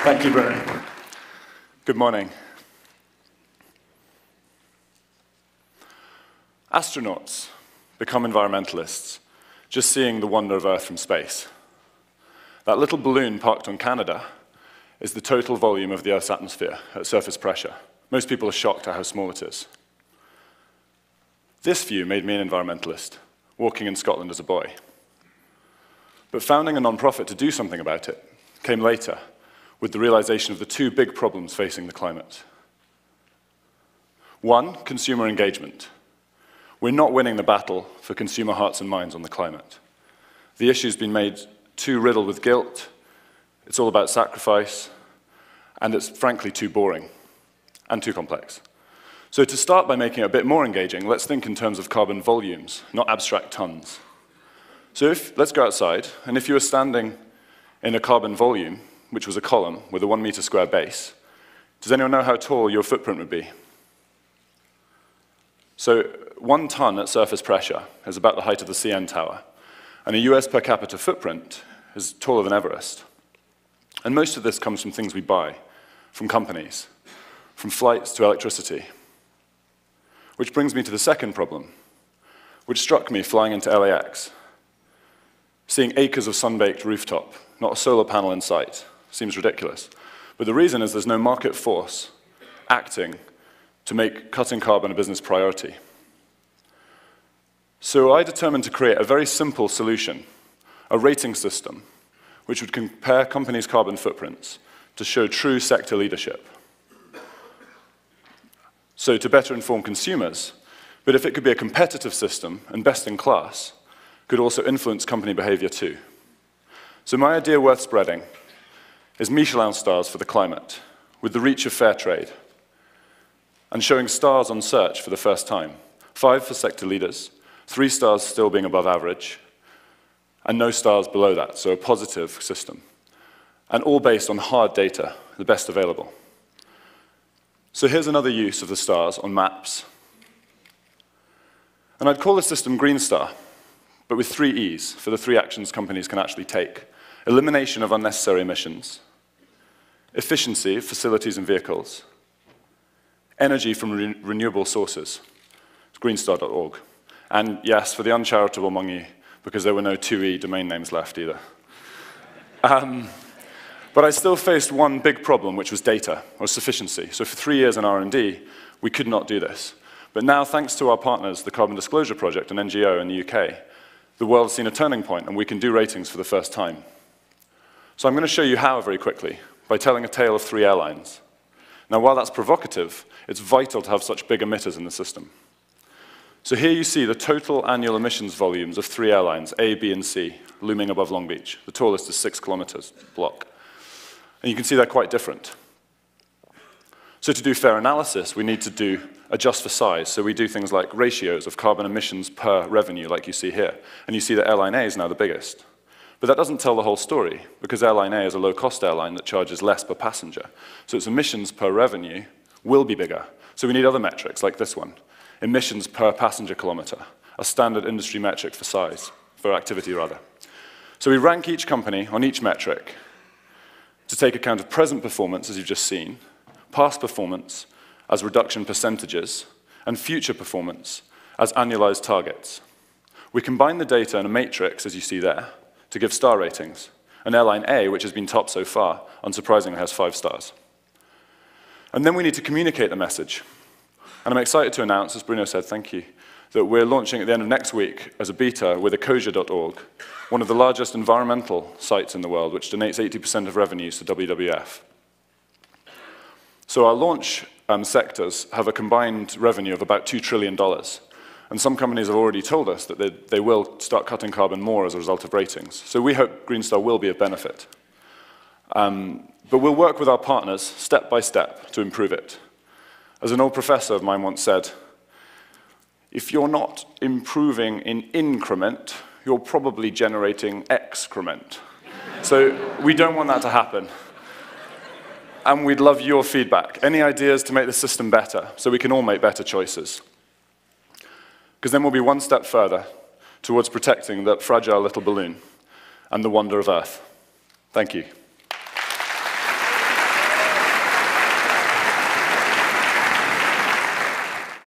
Thank you, Bruno. Good morning. Astronauts become environmentalists just seeing the wonder of Earth from space. That little balloon parked on Canada is the total volume of the Earth's atmosphere at surface pressure. Most people are shocked at how small it is. This view made me an environmentalist, walking in Scotland as a boy. But founding a non-profit to do something about it came later, with the realization of the two big problems facing the climate. One, consumer engagement. We're not winning the battle for consumer hearts and minds on the climate. The issue's been made too riddled with guilt, it's all about sacrifice, and it's frankly too boring and too complex. So to start by making it a bit more engaging, let's think in terms of carbon volumes, not abstract tons. So let's go outside, and if you were standing in a carbon volume, which was a column with a 1 meter square base, does anyone know how tall your footprint would be? So 1 ton at surface pressure is about the height of the CN Tower, and a US per capita footprint is taller than Everest. And most of this comes from things we buy, from companies, from flights to electricity. Which brings me to the second problem, which struck me flying into LAX. Seeing acres of sun-baked rooftop, not a solar panel in sight, seems ridiculous. But the reason is there's no market force acting to make cutting carbon a business priority. So I determined to create a very simple solution, a rating system, which would compare companies' carbon footprints to show true sector leadership. So to better inform consumers, but if it could be a competitive system and best in class, could also influence company behavior too. So my idea worth spreading is Michelin stars for the climate, with the reach of fair trade, and showing stars on search for the first time. 5 for sector leaders, 3 stars still being above average, and no stars below that, so a positive system. And all based on hard data, the best available. So here's another use of the stars on maps. And I'd call this system Green Star, but with 3 E's for the 3 actions companies can actually take. Elimination of unnecessary emissions, efficiency of facilities and vehicles, energy from renewable sources. It's greenstar.org. And yes, for the uncharitable among you, because there were no 2E domain names left either. But I still faced one big problem, which was data, or sufficiency. So for 3 years in R&D, we could not do this. But now, thanks to our partners, the Carbon Disclosure Project, an NGO in the UK, the world's seen a turning point, and we can do ratings for the first time. So I'm going to show you how very quickly, by telling a tale of 3 airlines. Now, while that's provocative, it's vital to have such big emitters in the system. So here you see the total annual emissions volumes of 3 airlines, A, B, and C, looming above Long Beach. The tallest is 6 kilometers block. And you can see they're quite different. So to do fair analysis, we need to adjust for size. So we do things like ratios of carbon emissions per revenue, like you see here. And you see that airline A is now the biggest. But that doesn't tell the whole story, because airline A is a low-cost airline that charges less per passenger. So its emissions per revenue will be bigger. So we need other metrics, like this one. Emissions per passenger kilometer, a standard industry metric for size, for activity rather. So we rank each company on each metric to take account of present performance, as you've just seen, past performance as reduction percentages, and future performance as annualized targets. We combine the data in a matrix, as you see there, to give star ratings. And airline A, which has been top so far, unsurprisingly has 5 stars. And then we need to communicate the message. And I'm excited to announce, as Bruno said, thank you, that we're launching at the end of next week as a beta with ecosia.org, one of the largest environmental sites in the world, which donates 80% of revenues to WWF. So our launch sectors have a combined revenue of about $2 trillion. And some companies have already told us that they will start cutting carbon more as a result of ratings. So we hope Green Star will be of benefit. But we'll work with our partners step by step to improve it. As an old professor of mine once said, if you're not improving in increment, you're probably generating excrement. So we don't want that to happen. And we'd love your feedback. Any ideas to make the system better, so we can all make better choices? Because then we'll be one step further towards protecting that fragile little balloon and the wonder of Earth. Thank you.